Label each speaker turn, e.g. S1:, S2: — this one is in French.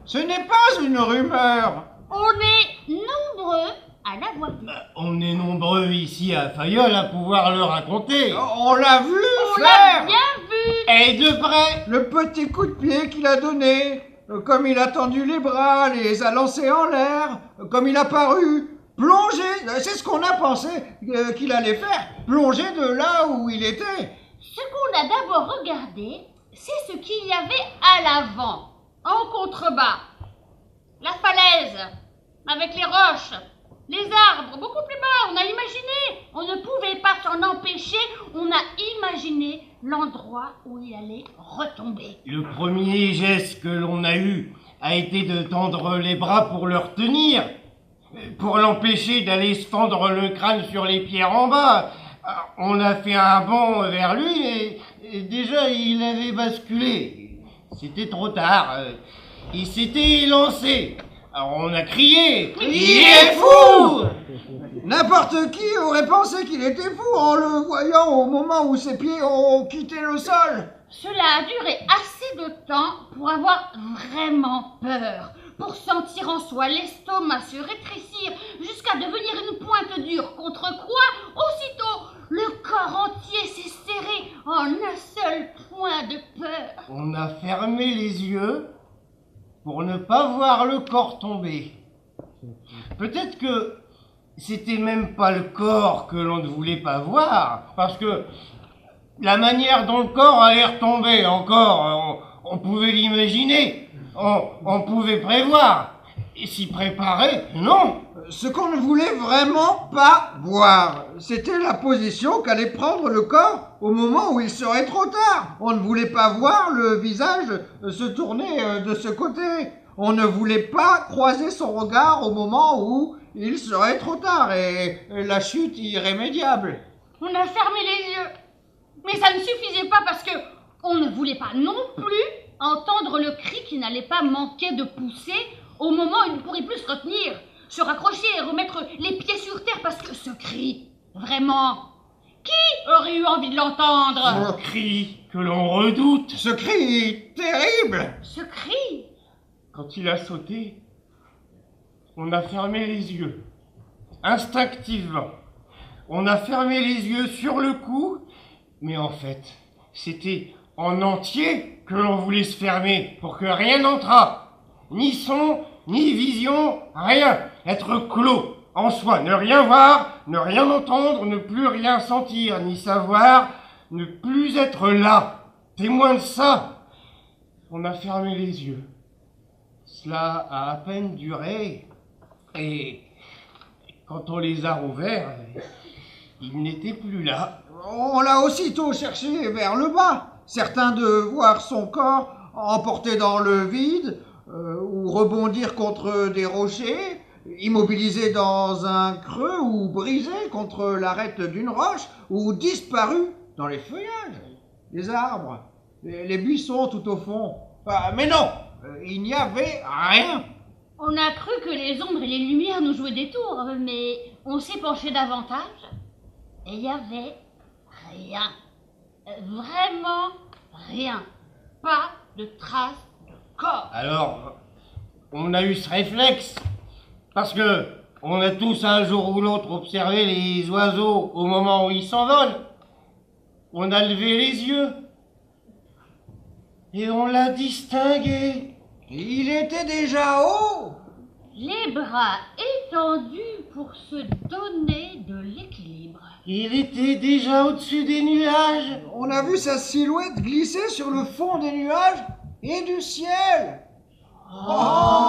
S1: Ce n'est pas une rumeur.
S2: On est nombreux à l'avoir vu.
S3: On est nombreux ici à Fayolle à pouvoir le raconter.
S1: On l'a vu
S2: On l'a
S1: faire.
S2: bien vu.
S3: Et de près.
S1: Le petit coup de pied qu'il a donné, comme il a tendu les bras, les a lancés en l'air, comme il a paru plonger. C'est ce qu'on a pensé qu'il allait faire, plonger de là où il était.
S2: Ce qu'on a d'abord regardé, c'est ce qu'il y avait à l'avant, en contrebas. La falaise, avec les roches, les arbres, beaucoup plus bas. On a imaginé, on ne pouvait pas s'en empêcher, on a imaginé l'endroit où il allait retomber.
S3: Le premier geste que l'on a eu a été de tendre les bras pour le retenir, pour l'empêcher d'aller se fendre le crâne sur les pierres en bas. On a fait un bond vers lui et déjà il avait basculé. C'était trop tard. Il s'était lancé. Alors on a crié. Il est fou!
S1: N'importe qui aurait pensé qu'il était fou en le voyant au moment où ses pieds ont quitté le sol.
S2: Cela a duré assez de temps pour avoir vraiment peur, pour sentir en soi l'estomac se rétrécir jusqu'à devenir une pointe dure contre quoi, aussitôt, le corps entier s'est serré en un seul point de peur.
S3: On a fermé les yeux pour ne pas voir le corps tomber. Peut-être que c'était même pas le corps que l'on ne voulait pas voir, parce que la manière dont le corps allait retomber encore, on pouvait l'imaginer, on pouvait prévoir, et s'y préparer, non.
S1: Ce qu'on ne voulait vraiment pas voir, c'était la position qu'allait prendre le corps au moment où il serait trop tard. On ne voulait pas voir le visage se tourner de ce côté. On ne voulait pas croiser son regard au moment où il serait trop tard et la chute irrémédiable.
S2: On a fermé les yeux, mais ça ne suffisait pas parce que on ne voulait pas non plus entendre le cri qui n'allait pas manquer de pousser au moment où il ne pourrait plus se retenir, se raccrocher et remettre les pieds sur terre parce que ce cri, vraiment, qui aurait eu envie de l'entendre?
S3: Ce cri que l'on redoute.
S1: Ce cri terrible.
S2: Ce cri.
S3: Quand il a sauté, on a fermé les yeux, instinctivement. On a fermé les yeux sur le coup, mais en fait, c'était en entier que l'on voulait se fermer pour que rien n'entrât. Ni son, ni vision, rien. Être clos en soi, ne rien voir, ne rien entendre, ne plus rien sentir, ni savoir, ne plus être là, témoin de ça. On a fermé les yeux. Cela a à peine duré, et quand on les a rouverts, ils n'étaient plus là.
S1: On l'a aussitôt cherché vers le bas, certain de voir son corps emporté dans le vide, ou rebondir contre des rochers, immobilisé dans un creux, ou brisé contre l'arête d'une roche, ou disparu dans les feuillages, les arbres, les buissons tout au fond. Mais non, il n'y avait rien.
S2: On a cru que les ombres et les lumières nous jouaient des tours, mais on s'est penché davantage et il n'y avait rien. Vraiment rien. Pas de trace de corps.
S3: Alors, on a eu ce réflexe, parce que on a tous un jour ou l'autre observé les oiseaux au moment où ils s'envolent. On a levé les yeux et on l'a distingué.
S1: Il était déjà haut.
S2: Les bras étendus pour se donner de l'équilibre.
S3: Il était déjà au-dessus des nuages.
S1: On a vu sa silhouette glisser sur le fond des nuages et du ciel. Oh